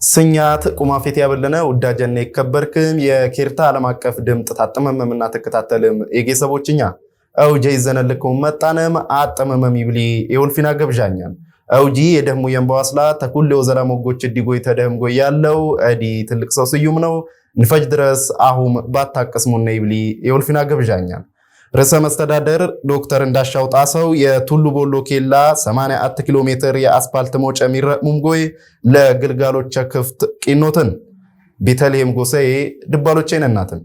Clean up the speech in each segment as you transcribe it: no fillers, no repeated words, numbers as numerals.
ስኛት ቁማፌት ያበለነ ውዳጀነ ይከበርክም የኬርታ ዓለም አቀፍ ድምጥ ታጠመመምና ተከታተልም የጌሰቦችኛ አውጄ ይዘነልኩም መጣነም አጠመመም ይብሊ የወልፊና ገብዣኛል አውጂ የደህሙ የንባዋስላ ተኩል ወዘላ ሞጎች ዲጎይ ተደህም ጎይ ያለው አዲ ትልቅ ሰው ስዩም ነው ንፈጅ ድረስ አሁም ባታቀስሙነ ይብሊ የወልፊና ገብዣኛል ርዕሰ መስተዳደር ዶክተር እንዳሻው ጣሰው የቱሉ ቦሎ ኬላ 84 ኪሎ ሜትር የአስፓልት መውጫ ሚረሙም ጎይ ለግልጋሎች ክፍት ቂኖትን ቤተልሔም ጎሳዬ ድባሎቼን እናትን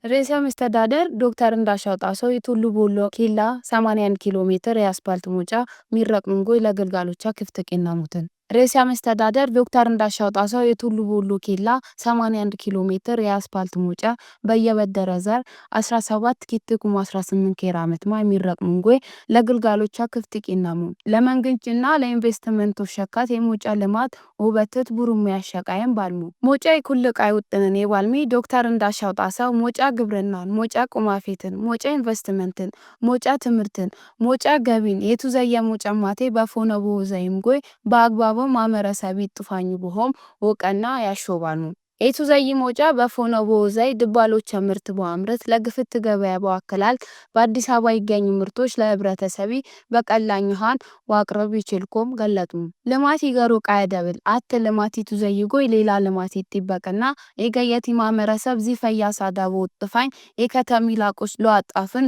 ርዕሰ መስተዳደር ዶክተር እንዳሻው ጣሰው የቱሉ ቦሎ ኬላ 81 ኪሎ ሜትር የአስፓልት መውጫ ሚረሙም ጎይ ለግልጋሎች ክፍት ቂናሙትን ርዕሰ መስተዳደር ዶክተር እንዳሻው ጣሰው የቱሉ ቦሎ ኬላ 81 ኪሎ ሜትር የአስፓልት መውጫ በየበደረ ዘር 17 ኪትኩም 18 ኬራ ዓመትማ የሚረቅሙ ጎይ ለግልጋሎቻ ክፍት ቂናሙ ለመንግስትና ለኢንቨስትመንቶች ሸካት የመውጫ ልማት ውበትት ቡሩም ያሸቃየም ባልሙ መውጫ ይኩልቃይ ውጥነን የባልሚ ዶክተር እንዳሻው ጣሰው መውጫ ግብርናን መውጫ ቁማፌትን መውጫ ኢንቨስትመንትን መውጫ ትምህርትን መውጫ ገቢን የቱ ዘየ መውጫ ማቴ በፎነ ቦዘይም ጎይ በአግባቡ ማመረሰብ ይጥፋኝ በሆም ወቀና ያሾባኑ ኤቱ ዘይ ሞጫ በፎነ ቦዘይ ድባሎች ምርት በአምርት ለግፍት ገበያ በአከላል በአዲስ አበባ ይገኙ ምርቶች ለህብረተሰቢ በቀላኝሃን ዋቅረብ ይችልኩም ገለጡ ልማት ይገሩ ቃይደብል አት ልማት ይቱ ዘይ ጎይ ሌላ ልማት ይጥበቅና የገየቲ ማመረሰብ ዚፈያ ሳዳቦ ጥፋኝ የከተሚ ላቆች ለአጣፍን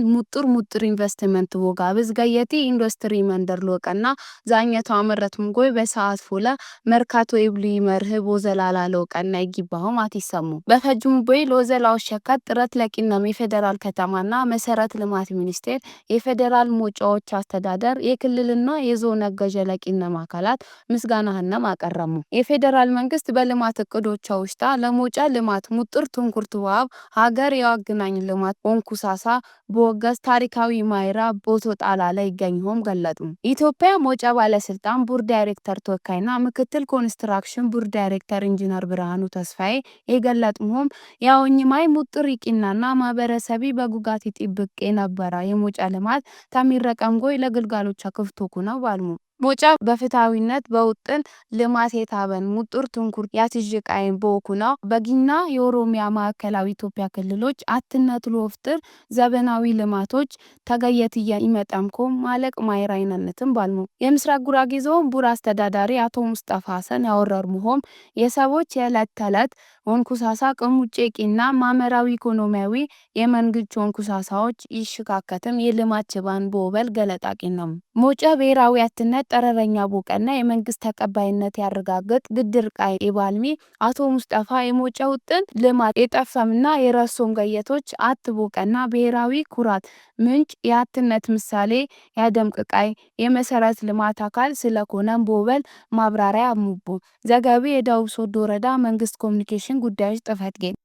ሙጥር ኢንቨስትመንት ወጋብዝ ገየቲ ኢንዱስትሪ መንደር ለወቀና ዛኘቱ አመረቱም ጎይ በሰዓት ፎለ መርካቶ ይብሊ መርህ ቦዘላላ ለወቀና ይግባ አቲሰሙ በፈጁም ቦይ ሎዘላው ሸካት ጥረት ለቂናም የፌደራል ከተማና መሰረት ልማት ሚኒስቴር የፌደራል ሞጫዎች አስተዳደር የክልልና የዞን አገጀ ለቂናም አካላት ምስጋናህና አቀረሙ የፌደራል መንግስት በልማት እቅዶች ውስጥ ለሞጫ ልማት ሙጥር ትንኩርት ዋብ ሀገር ያገናኝ ልማት ወንኩሳሳ በወገዝ ታሪካዊ ማይራ ቦቶ ጣላ ላይ ይገኝሆም ገለጡ ኢትዮጵያ ሞጫ ባለስልጣን ቡር ዳይሬክተር ተወካይና ምክትል ኮንስትራክሽን ቡር ዳይሬክተር ኢንጂነር ብርሃኑ ተስፋዬ የገለጥሙም ያውኝማይ ሙጥር ይቂናና ማበረሰቢ በጉጋት ይጥብቅ የነበራ የሞጫ ልማት ታሚረቀም ጎይ ለግልጋሎች ክፍቶኩና ባልሙ ሞጫ በፍታዊነት በውጥን ልማት የታበን ሙጥር ትንኩር ያትጅቃይን በወኩና በጊና የኦሮሚያ ማዕከላዊ ኢትዮጵያ ክልሎች አትነት ለወፍጥር ዘበናዊ ልማቶች ተገየትያ ይመጣምኮ ማለቅ ማይራይነነትን ባልሙ የምስራቅ ጉራጌ ዞን ቡራ አስተዳዳሪ አቶ ሙስጠፋ ሐሰን ያወረርሙሆም የሰዎች የዕለት ተዕለት ወንኩሳሳ ቅሙጬቂና ማመራዊ ኢኮኖሚያዊ የመንግስት ወንኩሳሳዎች ይሽካከተም የልማት ችባን በወበል ገለጣቂነም ሞጫ ብሔራዊ አትነት ጠረረኛ ቦቀና የመንግስት ተቀባይነት ያረጋግጥ ግድር ቃይ ኢባልሚ አቶ ሙስጠፋ የሞጫ ውጥን ልማት የጠፈምና የረሶም ገየቶች አትቦቀና ብሔራዊ ኩራት ምንጭ የአትነት ምሳሌ ያደምቅ ቃይ የመሰረት ልማት አካል ስለኮነም በወበል ማብራሪያ አሙቡ ዘገቢ የደቡብ ሶዶ ወረዳ መንግስት ኮሙኒኬሽን ጉዳዮች ጽሕፈት ቤት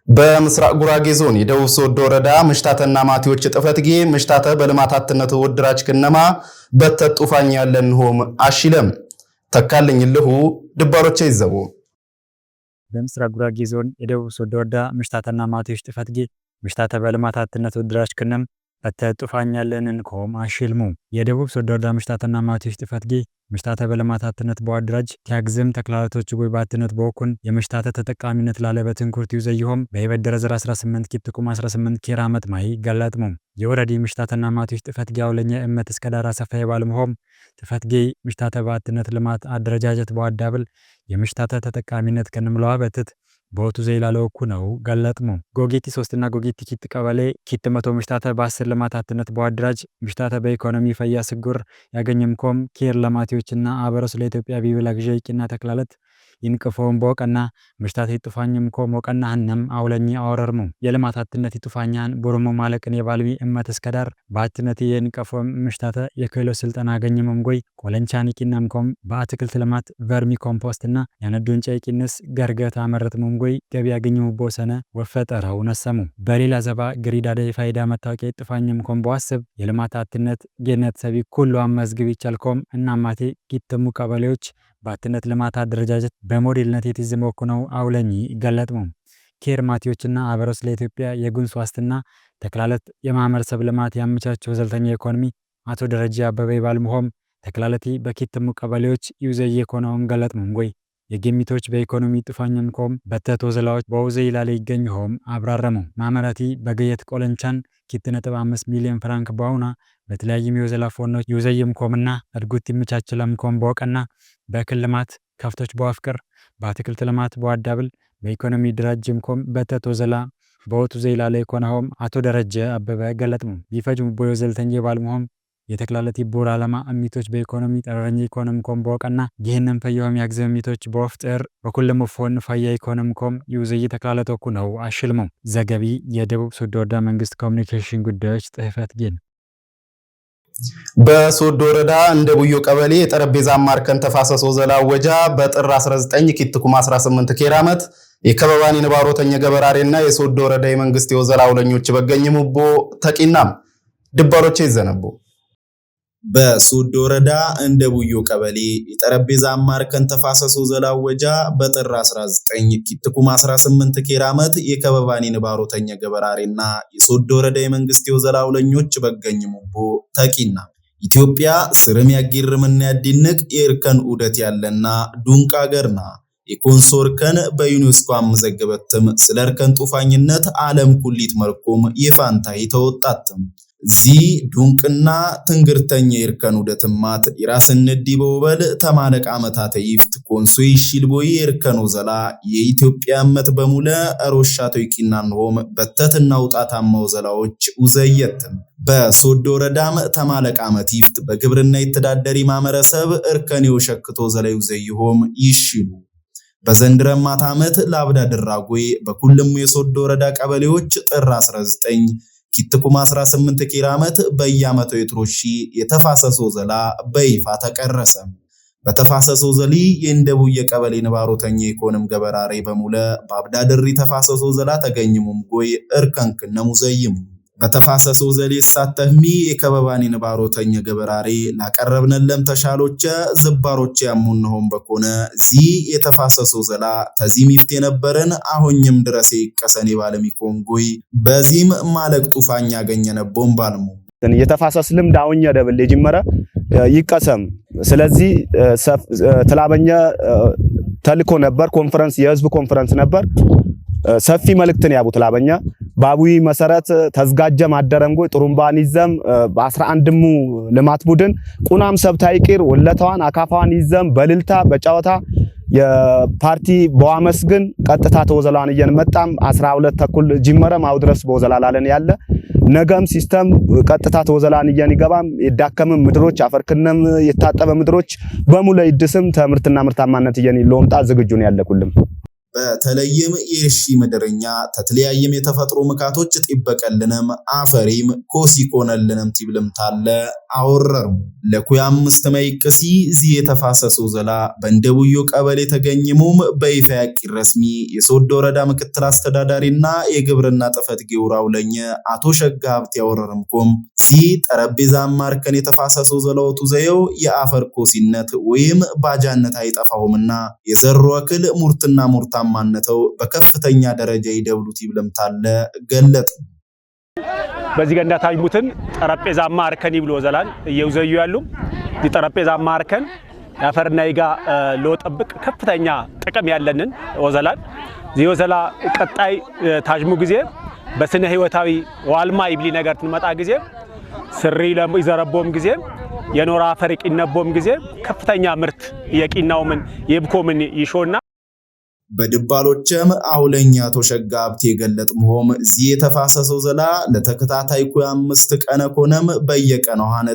በምስራቅ ጉራጌ ዞን የደቡብ ሶዶ ወረዳ ምሽታተና ማቲዎች ጥፈትጌ ምሽታተ በልማታትነቱ ወድራች ከነማ በተጡፋኝ ያለን ሆም አሽለም ተካልኝ ልሁ ድባሮቼ ይዘቡ በምስራቅ ጉራጌ ዞን የደቡብ ሶዶ ወረዳ ምሽታተና ማቲዎች ጥፈትጌ ምሽታተ በልማታትነቱ ወድራች ከነም በተጡፋኝ ያለንን ኮም አሽልሙ የደቡብ ሶዶ ወረዳ ምሽታተና ማቲዎች ጥፈትጌ ምሽታተ በልማታትነት በዋድራጅ ቲያግዝም ተክላላቶች ጎይ ባትነት በወኩን የምሽታተ ተጠቃሚነት ላለበትን ኩርት ይዘይሆም በይበደረ ዘር 18 ኪትኩም 18 ኬራ ዓመት ማይ ገላጥሙ የወረዲ ምሽታተና ማቲዎች ጥፈትጌ አውለኛ እመት እስከ ዳራ ሰፋ ይባልምሆም ጥፈትጌ ምሽታተ ባትነት ልማት አደረጃጀት በዋዳብል የምሽታተ ተጠቃሚነት ከንምለዋ በትት ቦቱ ዘይላለውኩ ነው ገለጥሙ ጎጌቲ 3 እና ጎጌቲ ኪት ቀበሌ ኪት 100 ምሽታተ በ10 ልማታትነት በዋድራጅ ምሽታተ በኢኮኖሚ ፈያ ስጉር ያገኘምኮም ኬር ለማቲዎችና አበረስ ለኢትዮጵያ ቢብላግጀይቂና ተክላለት ይንቅፎም በወቀና ምሽታተ ይጥፋኝም ኮም ወቀና ህነም አውለኝ አወረርሙ የልማታትነት ይጥፋኛን ቦርሞ ማለቅን የባልቢ እመት እስከዳር ባትነት የንቅፎም ምሽታተ የክህሎ ስልጠና አገኘምም ጎይ ቆለንቻን ይቂናም ኮም በአትክልት ልማት ቨርሚ ኮምፖስትና ያነዱን ጨይቂንስ ገርገታ አመረትሙም ጎይ ገቢ ያገኘሙ ቦሰነ ወፈጠራው ነሰሙ በሌላ ዘባ ግሪዳደ ፋይዳ መታወቂያ ይጥፋኝም ኮም በዋስብ የልማታትነት ገነት ሰቢ ኩሉ አመዝግብ ይቻልኮም እናማቴ ጊትሙ ቀበሌዎች ባትነት ልማት አደረጃጀት በሞዴልነት የተዘመኩ ነው አውለኝ ገለጥሙ ኬር ማቲዎችና አበረስ ለኢትዮጵያ የጉንስ ዋስትና ተክላለት የማህበረሰብ ልማት ያመቻቸው ዘልተኛ ኢኮኖሚ አቶ ደረጃ አበበ ባልሙሆም ተክላለቲ በኪትሙ ቀበሌዎች ይውዘየ ኮናውን ገለጥሙም ጎይ የጌሚቶች በኢኮኖሚ ጥፋኝን ኮም በተቶ ዘላዎች በውዘ ይላለ ይገኝሆም አብራረሙ ማመራቲ በገየት ቆለንቻን ኪት.5 ሚሊዮን ፍራንክ ባውና በተለያዩ የወዘላ ፎኖች ይውዘየም ኮምና እድጉት ይመቻችለም ኮም በወቀና በክል ልማት ከፍቶች በአፍቅር በአትክልት ልማት በዋዳብል በኢኮኖሚ ድራጅም ኮም በተቶ ዘላ በወቱ ዘይላለ ይኮናሆም አቶ ደረጀ አበበ ገለጥሙ ቢፈጅሙ ቦዮዘልተንጀ ባልሙሆም የተክላለቲ ቦር ዓላማ አሚቶች በኢኮኖሚ ጠረኝ ኢኮኖሚ ኮም በወቀና ይህንን ፈየውም ያግዘም ሚቶች በወፍጥር በኩልም ፎን ፈያ ኢኮኖሚ ኮም ይውዘይ ተክላለቶኩ ነው አሽልሙ ዘገቢ የደቡብ ሶዶ ወረዳ መንግስት ኮሙኒኬሽን ጉዳዮች ጽህፈት ቤት በሶዶ ወረዳ እንደ ቡዮ ቀበሌ የጠረጴዛ ማርከን ተፋሰሶ ዘላወጃ በጥር 19 ኪትኩም 18 ኬራመት የከበባኒ ንባሮተኛ ገበራሬና የሶዶ ወረዳ የመንግስት የወዘላውለኞች በገኝሙቦ ተቂናም ድባሮቼ ይዘነቡ በሶዶ ወረዳ እንደ ቡዮ ቀበሌ የጠረጴዛ ማርከን ተፋሰሶ ዘላወጃ በጥር 19 ኪትኩም 18 ኬራመት የከበባኒ ንባሮተኛ ገበራሬና የሶዶ ወረዳ የመንግስት የወዘላውለኞች በገኝሙቦ ተቂና ኢትዮጵያ ስርም ያጊርምና ያዲንቅ የእርከን ኡደት ያለና ዱንቅ አገርና የኮንሶርከን በዩኔስኮ አመዘገበትም ስለ እርከን ጡፋኝነት ዓለም ኩሊት መርኮም የፋንታይ ተወጣትም ዚ ዱንቅና ትንግርተኛ የእርከን ኡደትማት የራስን ንዲ በወበል ተማለቅ አመታተ ይፍት ኮንሶ ይሽልቦይ የእርከን ወዘላ የኢትዮጵያ አመት በሙለ አሮሻቶ ይቂናንሆም በተትና ውጣታማው ዘላዎች ውዘየትም በሶዶ ወረዳም ተማለቅ አመት ይፍት በግብርና የተዳደሪ ማመረሰብ እርከን የወሸክቶ ዘላዩ ዘይሆም ይሽሉ በዘንድረማት አመት ላብዳ ድራጎይ በኩልም የሶዶ ወረዳ ቀበሌዎች ጥር 19 ኪትኩም 18 ኬራመት በያመቶ የትሮሺ የተፋሰሶ ዘላ በይፋ ተቀረሰ በተፋሰሶ ዘሊ የእንደቡ የቀበሌ ንባሮተኛ ኢኮኖም ገበራሬ በሙለ ባብዳ ድሪ ተፋሰሶ ዘላ ተገኝሙም ጎይ እርከንክነ ሙዘይሙ በተፋሰሶ ዘሊ ሳተህሚ የከበባኒ ንባሮተኛ ገበራሬ ላቀረብነለም ተሻሎቸ ዝባሮች ያሙንሆም በኮነ ዚ የተፋሰሶ ዘላ ተዚም ይፍት የነበረን አሁንም ድረስ ይቀሰን ባለሚኮን ጎይ በዚህም ማለቅ ጡፋኛ ያገኘነቦም ባልሙ የተፋሰስ ልምድ አሁን ደብል የጀመረ ይቀሰም ስለዚህ ተላበኛ ተልኮ ነበር ኮንፈረንስ የህዝብ ኮንፈረንስ ነበር ሰፊ መልእክትን ያቡት ላበኛ ባቡይ መሰረት ተዝጋጀ ማደረምጎ ጥሩምባኒዘም በ11ሙ ልማት ቡድን ቁናም ሰብታይቂር ወለታዋን አካፋዋን ይዘም በልልታ በጫወታ የፓርቲ በዋመስግን ቀጥታ ተወዘላን እየመጣም 12 ተኩል ጅመረም አውድረስ በወዘላላለን ያለ ነገም ሲስተም ቀጥታ ተወዘላን እየንገባም የዳከመ ምድሮች አፈርክነም የታጠበ ምድሮች በሙሉ ይድስም ትምርትና ምርታማነት እየንሎምጣ ዝግጁ ነው ያለኩልም በተለይም የሺ መደረኛ ተተለያየም የተፈጥሮ መካቶች ጥበቀልንም አፈሪም ኮሲኮነልንም ቲብልም ታለ አወረርሙ ለኩያም መስተማይቅሲ ዚ የተፋሰሶ ዘላ በእንደቡዮ ቀበሌ ተገኝሙም በይፋ ያቂረስሚ የሶዶ ወረዳ ምክትል አስተዳዳሪና የግብርና ጥፈት ጊውራው ለኛ አቶ ሸጋ ሀብት ያወረርምኮም ዚ ጠረጴዛ ማርከን የተፋሰሶ ዘላውቱ ዘየው የአፈር ኮሲነት ወይም ባጃነት አይጠፋውምና የዘሩ አክል ሙርትና ሙርታማነተው በከፍተኛ ደረጃ ይደብሉት ይብለምታለ ገለጥ በዚህ ገንዳ ታይሙትን ጠረጴዛ ማርከን ይብሎ ዘላል እየውዘዩ ያሉ ጠረጴዛ ማርከን ያፈርና ይጋ ለወጠብቅ ከፍተኛ ጥቅም ያለንን ወዘላል ዚወዘላ ቀጣይ ታጅሙ ጊዜ በስነ ህይወታዊ ዋልማ ይብሊ ነገር ትመጣ ጊዜ ስሪ ለይዘረቦም ጊዜ የኖራ አፈር ይቂነቦም ጊዜ ከፍተኛ ምርት የቂናውምን የብኮምን ይሾና በድባሎችም አውለኛ ተሸጋ ሀብት የገለጥሙም ዚ የተፋሰሶ ዘላ ለተከታታይ ኩያ 5 ቀነ ኮነም በየቀነዋን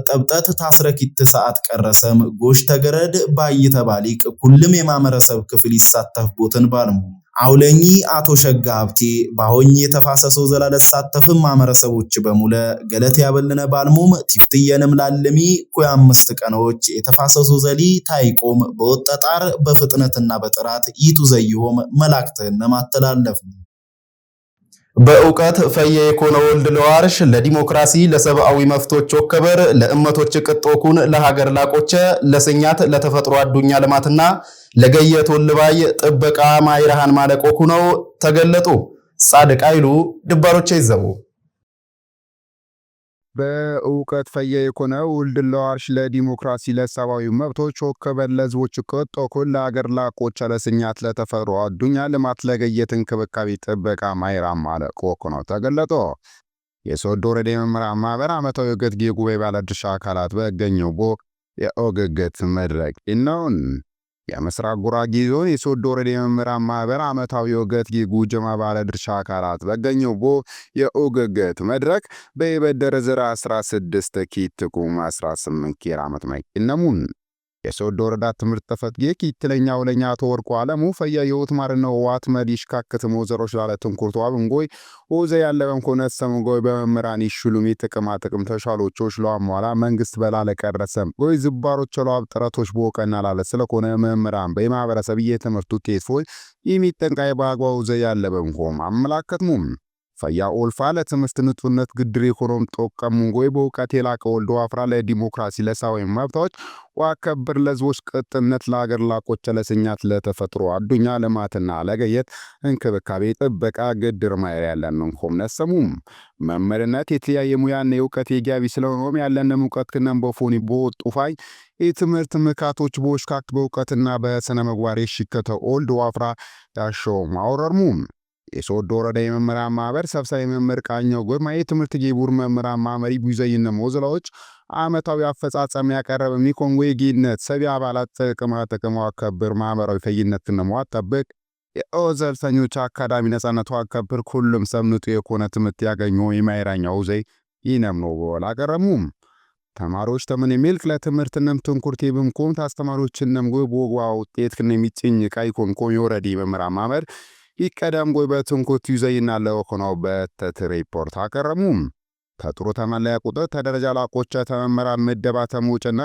ጠብጠት ታስረኪት ሰዓት ቀረሰም ጎሽ ተገረድ ባይተባሊቅ ሁሉም የማመረሰብ ክፍል ይሳተፍቦትን ባልሙ አውለኝ አቶ ሸጋ ሀብቴ ባሆኝ የተፋሰሶ ዘላ ለሳተፍም ማመረሰቦች በሙለ ገለት ያበልነ ባልሙም ቲፍትየንም ላለሚ ኩያ 5 ቀኖች የተፋሰሶ ዘሊ ታይቆም በወጣጣር በፍጥነትና በጥራት ይቱዘይሆም መላእክተን ማተላለፍ በእውቀት ፈየ የኮነ ወልድ ለዋርሽ ለዲሞክራሲ ለሰብአዊ መፍቶች ወከበር ለእመቶች ቅጦኩን ለሀገር ላቆቸ ለሰኛት ለተፈጥሮ አዱኛ ልማትና ለገየት ወልባይ ጥበቃ ማይራሃን ማለቆኩ ነው ተገለጡ ጻድቅ አይሉ ድባሮቼ ይዘቡ በእውቀት ፈየ የኮነ ውልድላዋርሽ ለዲሞክራሲ ለሰብአዊ መብቶች ወከበል ለህዝቦች ቆጦ ኩል አገር ላቆች ለስኛት ለተፈጥሮ አዱኛ ልማት ለገየት እንክብካቤ ጥበቃ ማይራም ማለቆ ነው ተገለጦ የሶዶ ወረዳ መምህራን ማህበር ዓመታዊ የውገት ጉባኤ ባለድርሻ አካላት በገኘው ቦ የኦግገት መድረክ ነውን። የምስራቅ ጉራጌ ዞን የሶዶ ወረዳ መምህራን ማህበር ዓመታዊ የውገት ጉጀማ ባለድርሻ አካላት በገኘው ቦ የኦግገት መድረክ በይበደረ ዘራ 16 ኪትቁም 18 ኬር ዓመት ማይነሙን የሶዶ ወረዳ ትምህርት ተፈትጌ ኪትለኛው ለኛ ተወርቆ ዓለሙ ፈያ የውት ማርነው ዋት መዲሽ ካከተሞ ዘሮች ላለ ትንኩርቷ እንጎይ ኦዘ ያለበም ኮነት ሰምጎይ በመምህራን ይሽሉም ጥቅማ ጥቅም ተሻሎቾች ለዋሟላ መንግስት በላለ ቀረሰም ጎይ ዝባሮች ለዋብ ጥረቶች በወቀና ላለ ስለኮነ መምህራን በማህበረሰብ እየተመርቱ ቴፎይ የሚጠንቃይ ባጓው ዘ ያለበም ኮም አመላከትሙም ፈያ ኦልፋ ለትምህርት ንጡነት ግድር ኢኮኖም ጦቀም ጎይ በውቀት የላቀ ወልዶ አፍራ ለዲሞክራሲ ለሰብአዊ መብቶች ዋከብር ለህዝቦች ቅጥነት ለሀገር ላቆች ለስኛት ለተፈጥሮ አዱኛ ልማትና ለገየት እንክብካቤ ጥበቃ ግድር ማይር ያለንን ኮም ነሰሙም መምህርነት የተለያየ ሙያና የውቀት የጋቢ ስለሆነም ያለንን ውቀት ከነም በፎኒ በወጡፋይ የትምህርት ምካቶች በውሽካክ በውቀትና በስነ ምግባር ይሽከተ ኦልዶ አፍራ ያሾ ማውረርሙም የሶዶ ወረዳ የመምህራን ማህበር ሰብሳቢ መምህር ቃኘው ጎማ የትምህርት ጌቡር መምህራን ማህበሪ ቢዘይነ ሞዘላዎች ዓመታዊ አፈጻጸም ያቀረበ ሚኮንጎ የጌነት ሰቢ አባላት ጥቅማ አከብር ማህበራዊ ፈይነት ነው አጠብቅ የኦዘልተኞች አካዳሚ ነጻነቱ አከብር ሁሉም ሰምንቱ የኮነ ትምህርት ያገኘው የማይራኛው ዘይ ይነምኖ ወላቀረሙም ተማሪዎች ተምን የሚልክ ለትምህርትንም ትንኩርት ይብምኮም ታስተማሪዎችንም ጎቦዋው ውጤት ከነ የሚጭኝ ቃይኮን ኮን የወረዳ የመምህራን ማህበር ይቀደም ጎይ በትንኩት ይዘይና ለወኮናው በተት ሪፖርት አቀረሙም ከጥሩ ተመለያ ቁጥር ተደረጃ ላቆች ተመመራን መደባ ተሙጭና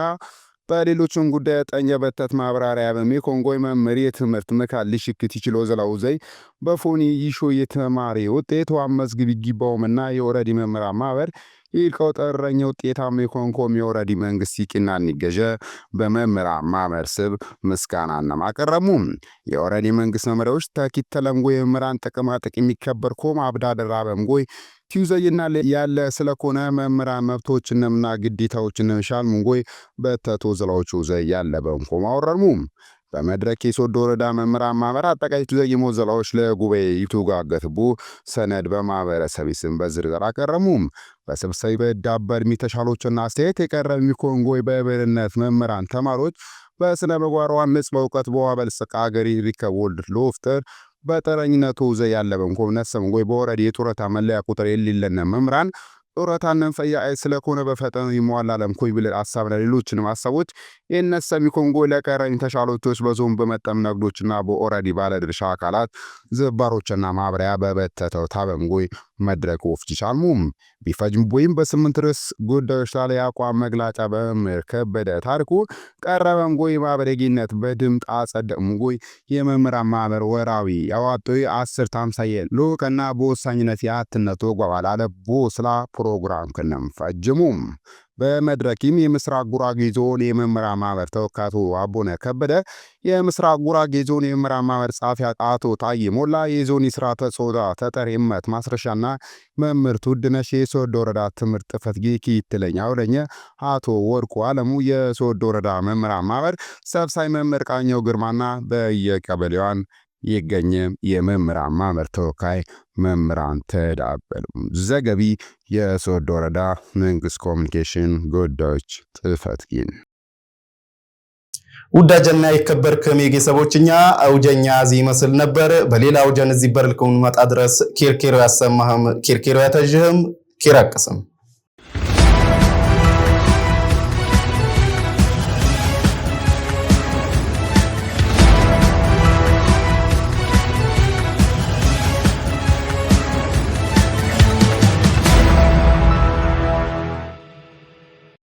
በሌሎችም ጉዳይ ጠኘ በተት ማብራሪያ በሚኮንጎይ መምህር የትምህርት መካል ሊሽክት ይችላል ዘላው ዘይ በፎኒ ይሾ የተማሪ ውጤት ዋመዝግብ ይግባውምና የወረዲ መምህራን ማህበር ይልቀው ጠረኛ ውጤታም የኮንኮም የወረዲ መንግስት ይቅናን ይገጀ በመምህራን ማህበር ስብ ምስጋናና ማቀረሙም የወረዲ መንግስት መምህራኖች ተኪተለምጎ የመምህራን ጥቅማ ጥቅም የሚከበር ኮም አብዳደራ በምጎይ ቲዩዘይና ያለ ስለኮነ መምህራን መብቶችንና ግዴታዎችን ሻል ሙንጎይ በተቶ ዘላዎቹ ዘይ ያለ በምኮም አወረርሙም በመድረክ የሶዶ ወረዳ መምህራን ማህበር አጠቃላይ ቲዩዘይ ሞዘላዎች ለጉባኤ ይቱጋገትቡ ሰነድ በማህበረሰብ ስም በዝርዝር አቀረሙም በስብሰባ በዳበር ሚተሻሎችና አስተያየት የቀረበ ሚኮንጎይ በበርነት መምህራን ተማሪዎች በስነ ምግባር ዋንጽ በእውቀት በዋበል ስቃገሪ ሪከቦልድ ሎፍተር በጠረኝነቱ ዘ ያለበን ኮምነሰም ጎይ በወረዳ የጡረታ መለያ ቁጥር የሌለነ መምህራን ጡረታን ፈያ ስለኮነ በፈጠኑ ይሟላለም ኮይ ብለ አሳብና ሌሎችንም ሐሳቦች የነሰም ኮንጎ ለቀረኝ ተሻሎቶች በዞን በመጠም ነግዶችና በኦሬዲ ባለድርሻ አካላት ዝባሮችና ማብሪያ በበተተው ታበንጎይ መድረክ ወፍጭቻልሙም ቢፈጅም ቦይም በ8 ርዕስ ጉዳዮች ላይ አቋም መግለጫ በመርከብ በደ ታሪኩ ቀረበንጎይ ማብረጊነት በድምጥ አጸደምጎይ የመምህራን ማህበር ወራዊ ያዋጣው 1050 ሎከና በወሳኝነት ያትነቶ ጓባላ ለቦስላ ፕሮግራም ከነም ፈጅሙም በመድረክም የምስራቅ ጉራጌ ዞን የመምህራን ማህበር ተወካይ አቶ አቦነ ከበደ የምስራቅ ጉራጌ ዞን የመምህራን ማህበር ጻፊ አቶ ታዬ ሞላ የዞን ስራ ተጾዳ ተጠሪመት ማስረሻና መምህር ውድነሽ የሶዶ ወረዳ ትምህርት ጽሕፈት ቤት ይትለኛው ለኛ አቶ ወርቁ አለሙ የሶዶ ወረዳ መምህራን ማህበር ሰብሳቢ መምህር ቃኘው ግርማና በየቀበሌዋን ይገኝ የመምህራን ማህበር ተወካይ መምህራን ተዳበሉ። ዘገቢ የሶዶ ወረዳ መንግስት ኮሚኒኬሽን ጉዳዮች ጽሕፈት ቤት። ውዳጀና ይከበርክም የጌሰቦችኛ አውጀኛ ዚ መስል ነበር። በሌላ አውጀን እዚህ በርልከውን መጣ ድረስ ኬርኬሮ ያሰማህም ኬርኬሮ ያተጅህም ኬራቀስም